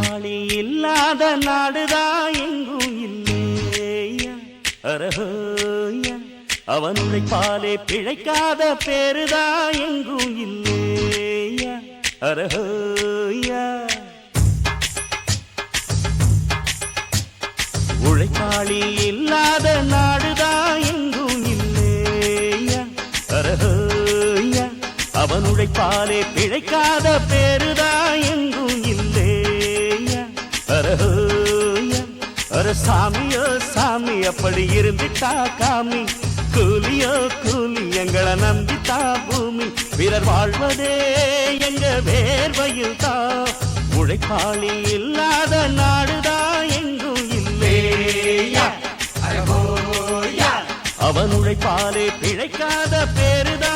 உழைப்பாளி இல்லாத நாடுதான் எங்கும் இல்லையா அரஹோயா அவன் உழைப்பாலே பிழைக்காத பேருதான் எங்கும் இல்லையா அரஹோயா உழைப்பாளி இல்லாத நாடுதான் எங்கும் இல்லையா அரஹோயா அவன் உழைப்பாலே பிழைக்காத பேருதான் எங்கும் இல்லையா அரஹோயா அர சாமியோ சாமி அப்படி இருந்துட்டா காமி கூலியோ கூலி எங்களை நம்பித்தா பூமி பிறர் வாழ்வதே எங்க வேர்வையில் தான் உழைப்பாளி இல்லாத நாடுதான் எங்கும் இல்லையா அவன் உழைப்பாலே பிழைக்காத பேருதான்